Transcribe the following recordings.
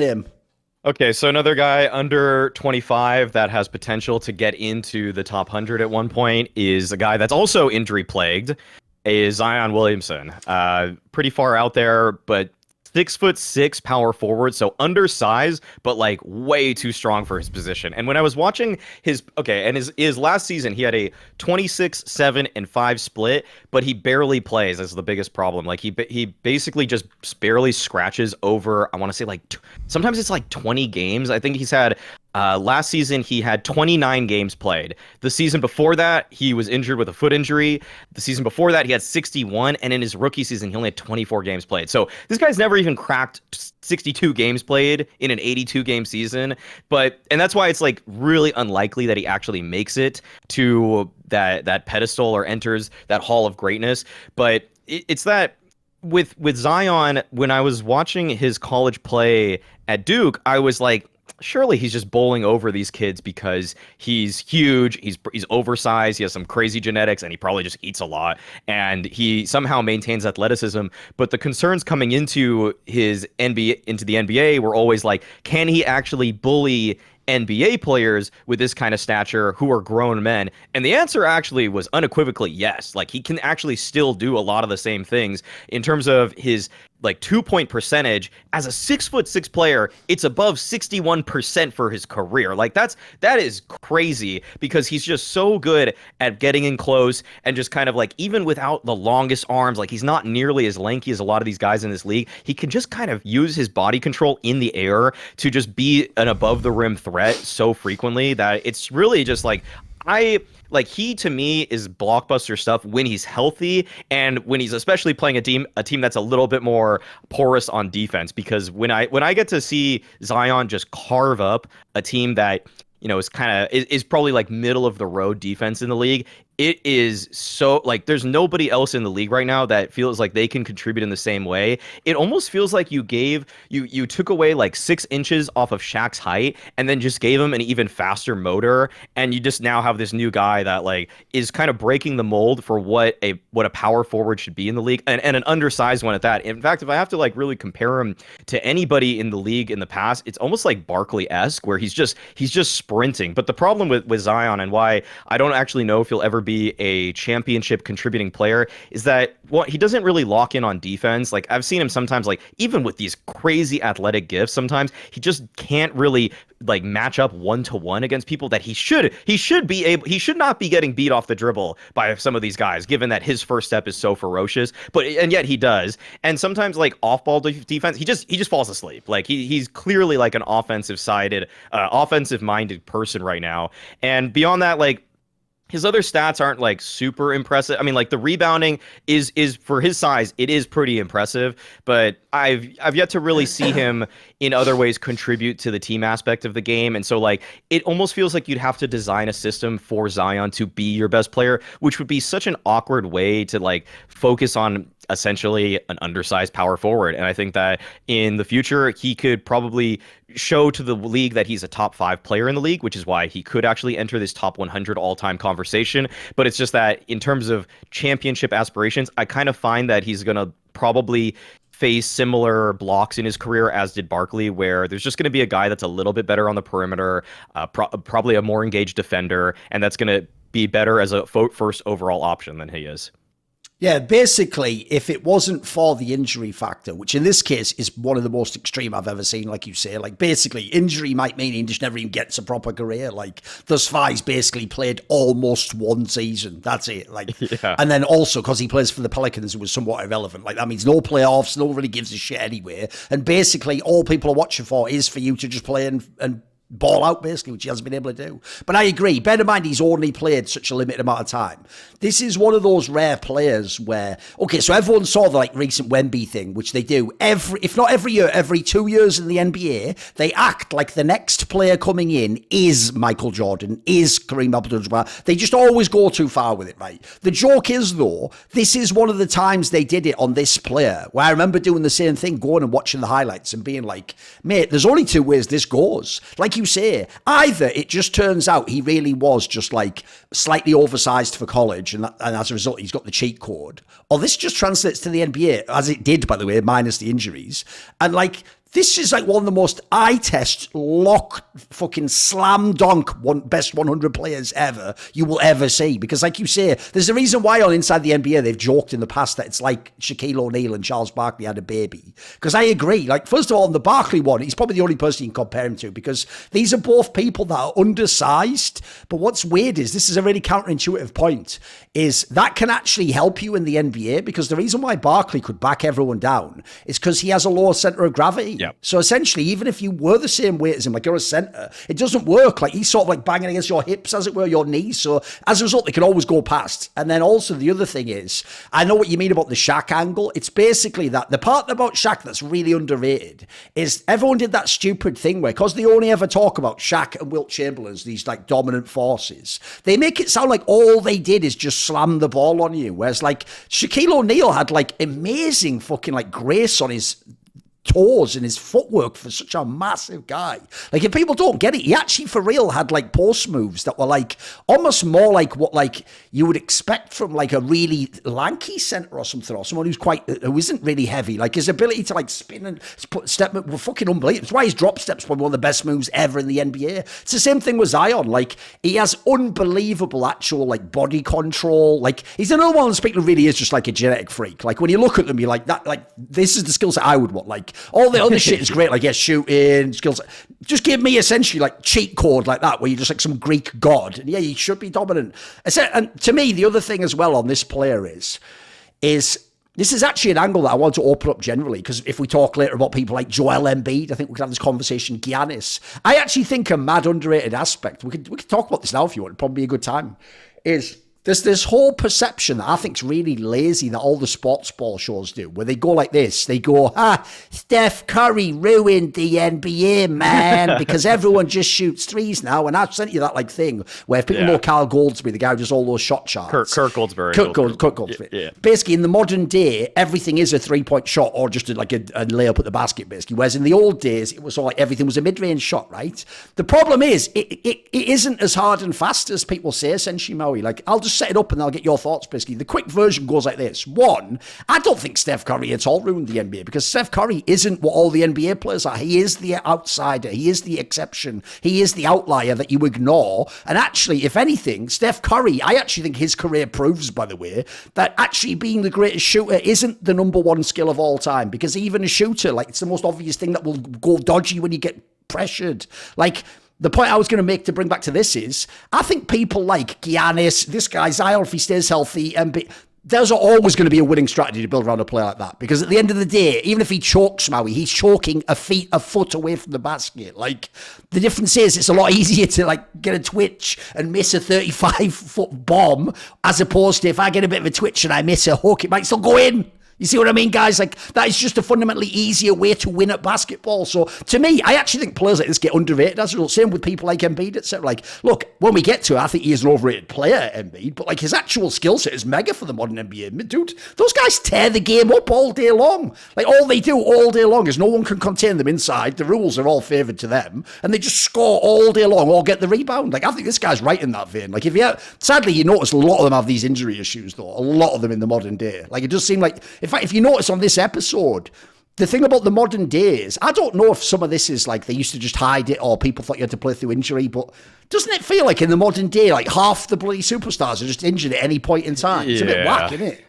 him. Okay, so another guy under 25 that has potential to get into the top 100 at one point is a guy that's also injury plagued, is Zion Williamson. Pretty far out there, but 6'6" power forward, so undersized, but like way too strong for his position. And when I was watching his last season, he had a 26, 7, and 5 split, but he barely plays. That's the biggest problem. Like he basically just barely scratches over. I want to say sometimes it's like 20 games. I think he's had. Last season, he had 29 games played. The season before that, he was injured with a foot injury. The season before that, he had 61. And in his rookie season, he only had 24 games played. So this guy's never even cracked 62 games played in an 82-game season. And that's why it's like really unlikely that he actually makes it to that pedestal or enters that hall of greatness. But it's that with Zion, when I was watching his college play at Duke, I was like, surely he's just bowling over these kids because he's huge, he's oversized, he has some crazy genetics, and he probably just eats a lot, and he somehow maintains athleticism. But the concerns coming into the NBA were always like, can he actually bully NBA players with this kind of stature who are grown men? And the answer actually was unequivocally yes. Like, he can actually still do a lot of the same things in terms of his like 2-point percentage. As a 6'6" player, it's above 61% for his career. Like that is crazy, because he's just so good at getting in close and just kind of like, even without the longest arms, like he's not nearly as lanky as a lot of these guys in this league. He can just kind of use his body control in the air to just be an above the rim threat so frequently that it's really just like, he to me is blockbuster stuff when he's healthy, and when he's especially playing a team that's a little bit more porous on defense. Because when I get to see Zion just carve up a team that, you know, is probably like middle of the road defense in the league, it is so like there's nobody else in the league right now that feels like they can contribute in the same way. It almost feels like you took away like 6 inches off of Shaq's height and then just gave him an even faster motor, and you just now have this new guy that like is kind of breaking the mold for what a power forward should be in the league, and an undersized one at that. In fact, if I have to like really compare him to anybody in the league in the past, it's almost like Barkley-esque, where he's just sprinting. But the problem with Zion, and why I don't actually know if he'll ever be a championship contributing player, is that he doesn't really lock in on defense. Like, I've seen him sometimes, like even with these crazy athletic gifts, sometimes he just can't really like match up 1-to-1 against people that he should not be getting beat off the dribble by some of these guys, given that his first step is so ferocious, and yet he does. And sometimes like off-ball defense, he just falls asleep. Like he's clearly like an offensive minded person right now. And beyond that, like, his other stats aren't like super impressive. I mean, like the rebounding is for his size, it is pretty impressive, but I've yet to really see him in other ways contribute to the team aspect of the game. And so like it almost feels like you'd have to design a system for Zion to be your best player, which would be such an awkward way to like focus on essentially an undersized power forward. And I think that in the future, he could probably show to the league that he's a top 5 player in the league, which is why he could actually enter this top 100 all-time conversation. But it's just that in terms of championship aspirations, I kind of find that he's going to probably face similar blocks in his career as did Barkley, where there's just going to be a guy that's a little bit better on the perimeter, probably a more engaged defender, and that's going to be better as a first overall option than he is. Yeah, basically, if it wasn't for the injury factor, which in this case is one of the most extreme I've ever seen, like you say, like basically injury might mean he just never even gets a proper career. Like thus far, he's basically played almost one season. That's it. Like, yeah. And then also because he plays for the Pelicans, it was somewhat irrelevant. Like that means no playoffs, no one really gives a shit anyway. And basically, all people are watching for is for you to just play and ball out, basically, which he hasn't been able to do. But I agree. Bear in mind, he's only played such a limited amount of time. This is one of those rare players where, okay, so everyone saw the like recent Wemby thing, which they do if not every year, every 2 years in the NBA, they act like the next player coming in is Michael Jordan, is Kareem Abdul-Jabbar. They just always go too far with it, right? The joke is, though, this is one of the times they did it on this player, where I remember doing the same thing, going and watching the highlights and being like, mate, there's only 2 ways this goes. Like you say, either it just turns out he really was just like slightly oversized for college, and as a result he's got the cheat code, or this just translates to the NBA, as it did, by the way, minus the injuries, and like This is like one of the most eye test, lock, fucking slam dunk, best 100 players ever you will ever see. Because like you say, there's a reason why on Inside the NBA they've joked in the past that it's like Shaquille O'Neal and Charles Barkley had a baby. Because I agree. Like, first of all, on the Barkley one, he's probably the only person you can compare him to, because these are both people that are undersized. But what's weird is, this is a really counterintuitive point, is that can actually help you in the NBA, because the reason why Barkley could back everyone down is because he has a lower center of gravity. Yep. So essentially, even if you were the same weight as him, like you're a center, it doesn't work. Like, he's sort of like banging against your hips, as it were, your knees. So as a result, they can always go past. And then also the other thing is, I know what you mean about the Shaq angle. It's basically that the part about Shaq that's really underrated is everyone did that stupid thing where, because they only ever talk about Shaq and Wilt Chamberlain as these like dominant forces, they make it sound like all they did is just slam the ball on you. Whereas like Shaquille O'Neal had like amazing fucking like grace on his toes and his footwork for such a massive guy. Like, if people don't get it, he actually for real had like post moves that were like almost more like what like you would expect from like a really lanky center or something, or someone who isn't really heavy. Like, his ability to like spin and step were fucking unbelievable. It's why his drop steps probably one of the best moves ever in the NBA. It's the same thing with Zion. Like, he has unbelievable actual like body control. Like, he's another one that really is just like a genetic freak. Like, when you look at them, you're like, that, like, this is the skills that I would want. Like, all the other shit is great, like, yeah, shooting, skills. Just give me essentially like cheat code like that, where you're just like some Greek god. And yeah, you should be dominant. And to me, the other thing as well on this player is this is actually an angle that I want to open up generally, because if we talk later about people like Joel Embiid, I think we could have this conversation. Giannis, I actually think a mad underrated aspect, we could talk about this now if you want, it'd probably be a good time, is there's this whole perception that I think is really lazy that all the sports ball shows do, where they go like this. They go, Steph Curry ruined the NBA, man, because everyone just shoots threes now. And I've sent you that like thing where if people know Kyle Goldsberry, the guy who does all those shot charts. Kurt Goldsberry. Kurt Goldsberry. Yeah. Basically, in the modern day, everything is a three-point shot or just a layup at the basket, basically. Whereas in the old days, it was all like everything was a mid-range shot, right? The problem is, it isn't as hard and fast as people say, essentially, Maui. Like, I'll just set it up and I'll get your thoughts, basically. The quick version goes like this. One, I don't think Steph Curry at all ruined the NBA, because Steph Curry isn't what all the NBA players are. He is the outsider. He is the exception. He is the outlier that you ignore. And actually, if anything, Steph Curry, I actually think his career proves, by the way, that actually being the greatest shooter isn't the number one skill of all time, because even a shooter, like, it's the most obvious thing that will go dodgy when you get pressured. Like, the point I was going to make to bring back to this is, I think people like Giannis, this guy Zion, if he stays healthy, and there's always going to be a winning strategy to build around a player like that. Because at the end of the day, even if he chokes Maui, he's choking a foot away from the basket. Like, the difference is, it's a lot easier to like get a twitch and miss a 35-foot bomb, as opposed to if I get a bit of a twitch and I miss a hook, it might still go in. You see what I mean, guys? Like, that is just a fundamentally easier way to win at basketball. So, to me, I actually think players like this get underrated as a result. Same with people like Embiid, etc. Like, look, when we get to it, I think he is an overrated player, Embiid, but like, his actual skill set is mega for the modern NBA. Dude, those guys tear the game up all day long. Like, all they do all day long is no one can contain them inside. The rules are all favoured to them, and they just score all day long or get the rebound. Like, I think this guy's right in that vein. Like, sadly, you notice a lot of them have these injury issues, though. A lot of them in the modern day. Like, it does seem like, in fact, if you notice on this episode, the thing about the modern days, I don't know if some of this is like they used to just hide it or people thought you had to play through injury, but doesn't it feel like in the modern day, like half the bloody superstars are just injured at any point in time? It's a bit whack, isn't it?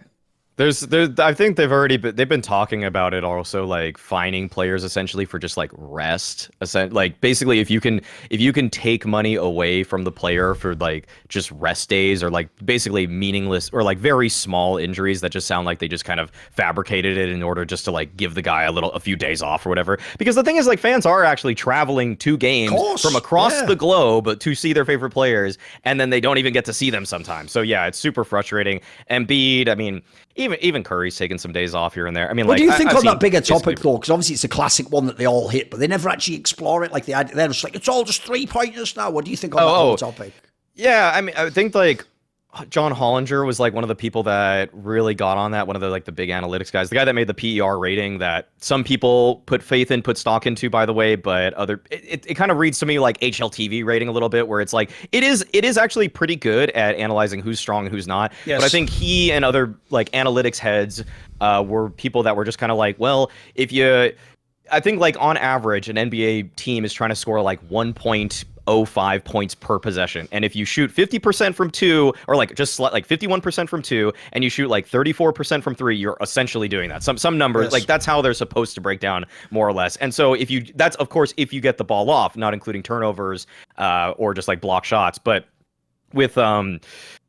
I think they've been talking about it also, like fining players essentially for just like rest. Like, basically, if you can take money away from the player for like just rest days, or like basically meaningless or like very small injuries that just sound like they just kind of fabricated it in order just to like give the guy a few days off or whatever. Because the thing is, like, fans are actually traveling to games from across the globe to see their favorite players, and then they don't even get to see them sometimes. So yeah, it's super frustrating. Embiid, I mean, even Curry's taking some days off here and there. I mean, what like, do you think on that bigger topic, though? Because obviously it's a classic one that they all hit, but they never actually explore it. Like, they're just like, it's all just 3-pointers now. What do you think on that whole topic? Yeah, I mean, I think like John Hollinger was like one of the people that really got on that, one of the like the big analytics guys, the guy that made the PER rating that some people put stock into, by the way, but it kind of reads to me like HLTV rating a little bit, where it's like it is actually pretty good at analyzing who's strong and who's not. Yes. But I think he and other like analytics heads were people that were just kind of like, well, if I think like on average, an NBA team is trying to score like 1.05 points per possession. And if you shoot 50% from two, or like just like 51% from two, and you shoot like 34% from three, you're essentially doing that. Some numbers, Yes. like that's how they're supposed to break down more or less. And so that's of course if you get the ball off, not including turnovers or just like block shots. But with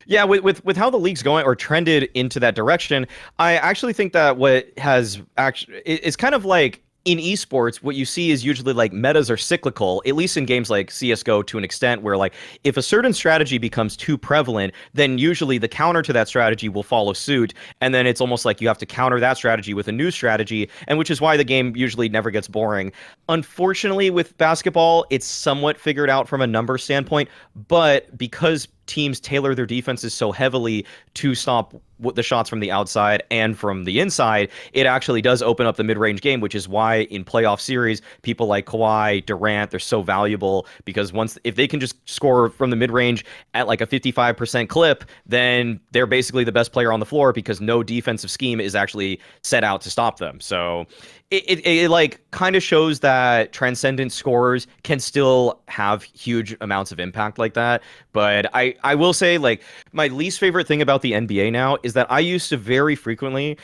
yeah, with how the league's going or trended into that direction, I actually think that what has actually is kind of like in esports, what you see is usually like metas are cyclical, at least in games like CSGO to an extent, where like if a certain strategy becomes too prevalent, then usually the counter to that strategy will follow suit. And then it's almost like you have to counter that strategy with a new strategy, and which is why the game usually never gets boring. Unfortunately, with basketball, it's somewhat figured out from a number standpoint, but because teams tailor their defenses so heavily to stop the shots from the outside and from the inside, it actually does open up the mid-range game, which is why in playoff series, people like Kawhi, Durant, they're so valuable, because if they can just score from the mid-range at like a 55% clip, then they're basically the best player on the floor because no defensive scheme is actually set out to stop them. So it like kind of shows that transcendent scorers can still have huge amounts of impact like that. But I will say, like, my least favorite thing about the NBA now is that I used to very frequently,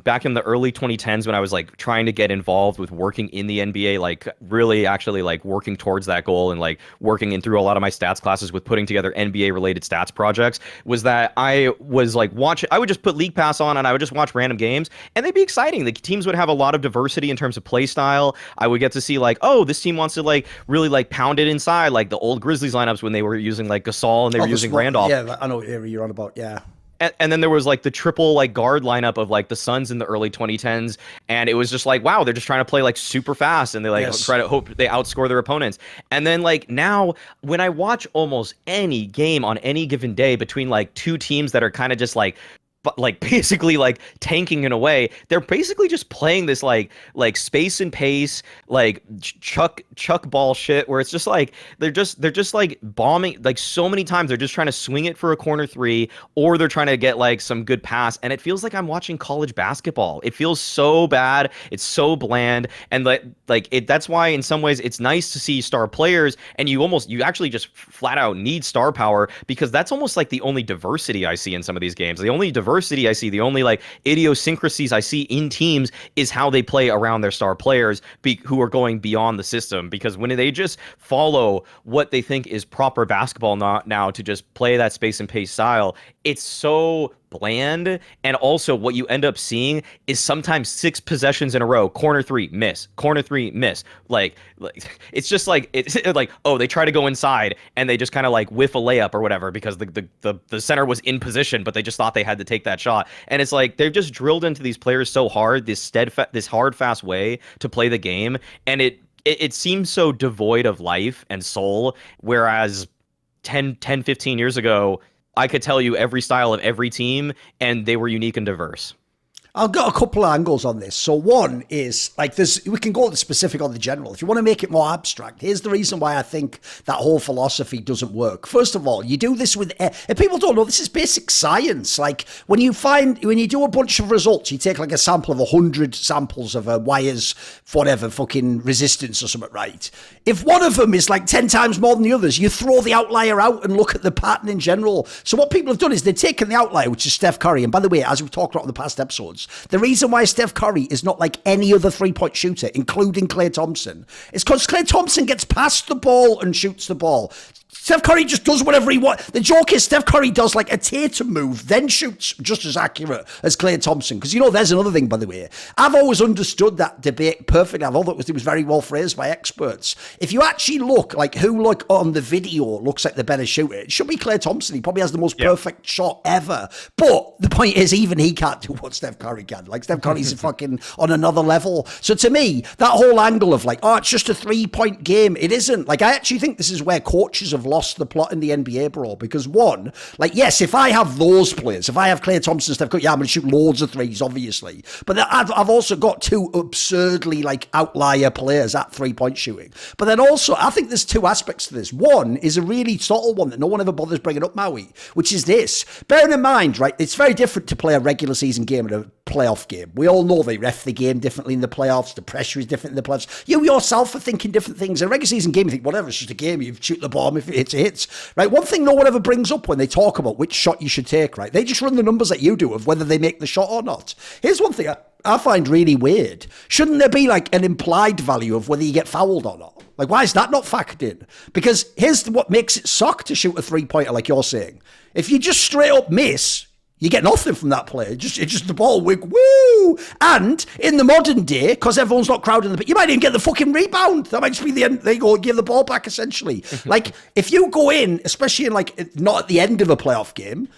back in the early 2010s when I was like trying to get involved with working in the NBA, like really actually like working towards that goal and like working in through a lot of my stats classes with putting together NBA related stats projects, was that I was like I would just put League Pass on and I would just watch random games and they'd be exciting. The teams would have a lot of diversity in terms of play style. I would get to see like, oh, this team wants to like really like pound it inside, like the old Grizzlies lineups when they were using like Gasol and they were using Randolph. Yeah, I know what area you're on about. Yeah. And then there was like the triple like guard lineup of like the Suns in the early 2010s, and it was just like, wow, they're just trying to play like super fast and they like try to hope they outscore their opponents. And then like now when I watch almost any game on any given day between like two teams that are kind of just like basically like tanking in a way, they're basically just playing this like space and pace, like chuck ball shit, where it's just like they're just like bombing, like so many times they're just trying to swing it for a corner three, or they're trying to get like some good pass, and it feels like I'm watching college basketball. It feels so bad, it's so bland, and that's why in some ways it's nice to see star players, and you actually just flat out need star power, because that's almost like the only diversity I see in some of these games. The only diversity I see, the only like idiosyncrasies I see in teams is how they play around their star players who are going beyond the system. Because when they just follow what they think is proper basketball now to just play that space and pace style, it's so bland. And also what you end up seeing is sometimes 6 possessions in a row, corner three, miss, corner three, miss. Like it's just like, it's like, oh, they try to go inside and they just kind of like whiff a layup or whatever because the center was in position, but they just thought they had to take that shot. And it's like they've just drilled into these players so hard, this hard, fast way to play the game, and it seems so devoid of life and soul, whereas 10, 15 years ago, I could tell you every style of every team, and they were unique and diverse. I've got a couple of angles on this. So one is like this, we can go to the specific or the general. If you want to make it more abstract, here's the reason why I think that whole philosophy doesn't work. First of all, you do this with, and people don't know, this is basic science. Like when you do a bunch of results, you take like a sample of 100 samples of a wire's whatever fucking resistance or something, right? If one of them is like 10 times more than the others, you throw the outlier out and look at the pattern in general. So what people have done is they've taken the outlier, which is Steph Curry. And by the way, as we've talked about in the past episodes, the reason why Steph Curry is not like any other three-point shooter, including Klay Thompson, is because Klay Thompson gets past the ball and shoots the ball. Steph Curry just does whatever he wants. The joke is Steph Curry does like a Tatum move, then shoots just as accurate as Klay Thompson. Because, there's another thing, by the way. I've always understood that debate perfectly. I've thought it was very well phrased by experts. If you actually look, like who on the video looks like the better shooter, it should be Klay Thompson. He probably has the most perfect shot ever. But the point is, even he can't do what Steph Curry can. Like, Steph Curry's fucking on another level. So to me, that whole angle of like, oh, it's just a 3-point game. It isn't. Like, I actually think this is where coaches have lost the plot in the NBA, bro. Because one, like, yes, if I have those players, if I have Klay Thompson, Steph Curry, yeah, I'm going to shoot loads of threes, obviously. But I've also got two absurdly, like, outlier players at three-point shooting. But then also, I think there's two aspects to this. One is a really subtle one that no one ever bothers bringing up, Maui, which is this. Bearing in mind, right, it's very different to play a regular season game and a playoff game. We all know they ref the game differently in the playoffs. The pressure is different in the playoffs. You yourself are thinking different things. In a regular season game, you think, whatever, it's just a game. You shoot the bomb. If it hits, it hits. Right? One thing no one ever brings up when they talk about which shot you should take, right? They just run the numbers that you do of whether they make the shot or not. Here's one thing I find really weird. Shouldn't there be like an implied value of whether you get fouled or not? Like, why is that not factored in? Because here's what makes it suck to shoot a three-pointer like you're saying. If you just straight up miss, you get nothing from that play. It's just the ball wig, woo! And in the modern day, because everyone's not crowding the pit, you might even get the fucking rebound. That might just be the end. They go give the ball back, essentially. Like, if you go in, especially in, like, not at the end of a playoff game,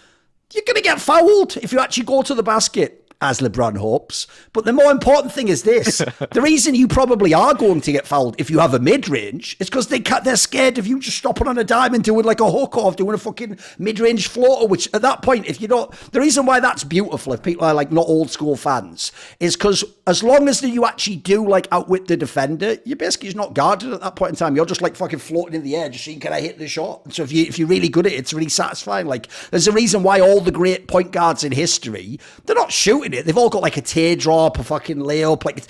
you're going to get fouled if you actually go to the basket, as LeBron hopes. But the more important thing is this. The reason you probably are going to get fouled if you have a mid-range is because they're scared of you just stopping on a dime and doing like a hook or doing a fucking mid-range floater, which at that point, if you don't... The reason why that's beautiful, if people are like not old school fans, is because as long as you actually do like outwit the defender, you're basically just not guarded at that point in time. You're just like fucking floating in the air, just seeing, can I hit the shot? And so if you're really good at it, it's really satisfying. Like, there's a reason why all the great point guards in history, they're not shooting it. They've all got like a teardrop, a fucking layup. Like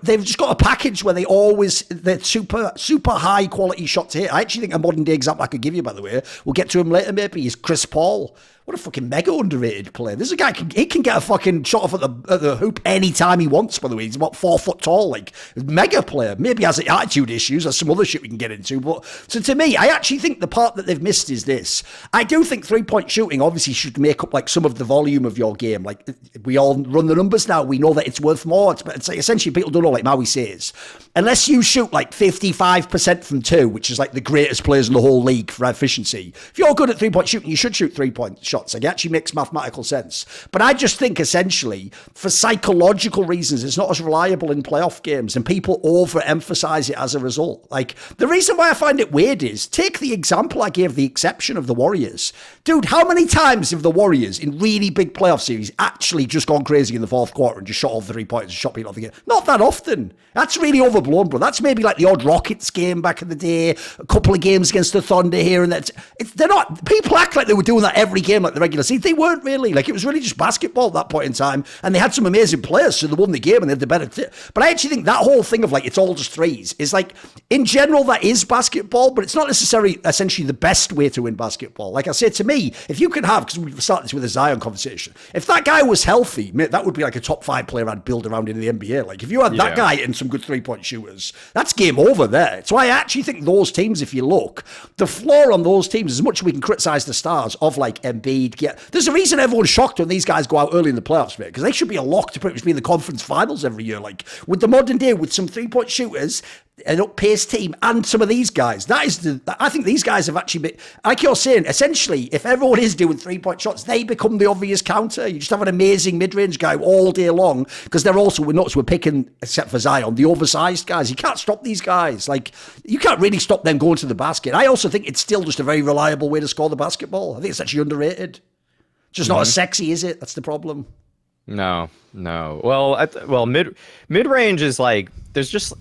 they've just got a package where they're super high quality shots to hit. I actually think a modern day example I could give you, by the way, we'll get to him later maybe, is Chris Paul. What a fucking mega underrated player. This is a guy, he can get a fucking shot off at the hoop anytime he wants, by the way. He's about 4 foot tall, like, mega player. Maybe has attitude issues, there's some other shit we can get into. But so to me, I actually think the part that they've missed is this. I do think three-point shooting obviously should make up, like, some of the volume of your game. Like, we all run the numbers now. We know that it's worth more. It's like, essentially, people don't know, like Maui says. Unless you shoot, like, 55% from two, which is, like, the greatest players in the whole league for efficiency. If you're good at three-point shooting, you should shoot three-point shots. Like, it actually makes mathematical sense. But I just think, essentially, for psychological reasons, it's not as reliable in playoff games, and people overemphasize it as a result. Like, the reason why I find it weird is, take the example I gave, the exception of the Warriors. Dude, how many times have the Warriors in really big playoff series actually just gone crazy in the fourth quarter and just shot all the 3 points and shot people off the game? Not that often. That's really overblown, bro. That's maybe like the odd Rockets game back in the day, a couple of games against the Thunder here and that. They're not, people act like they were doing that every game like the regular season. They weren't really. Like, it was really just basketball at that point in time, and they had some amazing players, so they won the game and they had the better but I actually think that whole thing of like it's all just threes is like, in general, that is basketball, but it's not necessarily essentially the best way to win basketball. Like I said, to me, if you could have, because we started this with a Zion conversation, if that guy was healthy, mate, that would be like a top 5 player I'd build around in the NBA. Like, if you had that guy and some good 3-point shooters, that's game over there. So I actually think those teams, if you look, the floor on those teams, as much as we can criticize the stars of like Embiid, there's a reason everyone's shocked when these guys go out early in the playoffs, mate, because they should be a lock to pretty much be in the conference finals every year. Like, with the modern day, with some 3-point shooters, an up-paced team, and some of these guys, I think these guys have actually been, like you're saying, essentially, if everyone is doing 3-point shots, they become the obvious counter. You just have an amazing mid-range guy all day long, because they're also, we're picking, except for Zion, the oversized guys. You can't stop these guys. Like, you can't really stop them going to the basket. I also think it's still just a very reliable way to score the basketball. I think it's actually underrated. Just not as sexy, is it? That's the problem. No. Well, mid range is like, there's just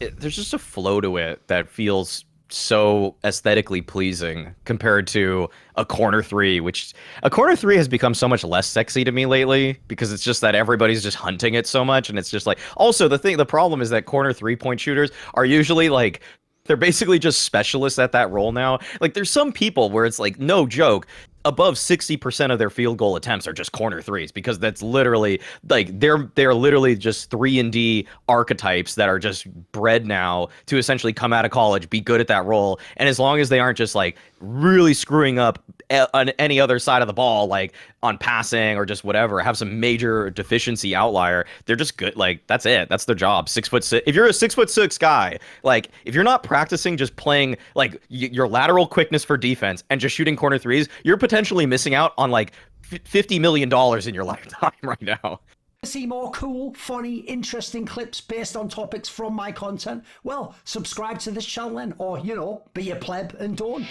a flow to it that feels so aesthetically pleasing compared to a corner three, which a corner three has become so much less sexy to me lately, because it's just that everybody's just hunting it so much, and it's just like, also the problem is that corner 3-point shooters are usually like, they're basically just specialists at that role now. Like, there's some people where it's like, no joke, above 60% of their field goal attempts are just corner threes, because that's literally like they're literally just 3-and-D archetypes that are just bred now to essentially come out of college, be good at that role, and as long as they aren't just like really screwing up on any other side of the ball, like on passing or just whatever, have some major deficiency outlier, they're just good. Like, that's it. That's their job. 6'6". If you're a 6'6" guy, like, if you're not practicing just playing like your lateral quickness for defense and just shooting corner threes, you're potentially missing out on like $50 million in your lifetime right now. See more cool, funny, interesting clips based on topics from my content? Well, subscribe to this channel then, or, be a pleb and don't.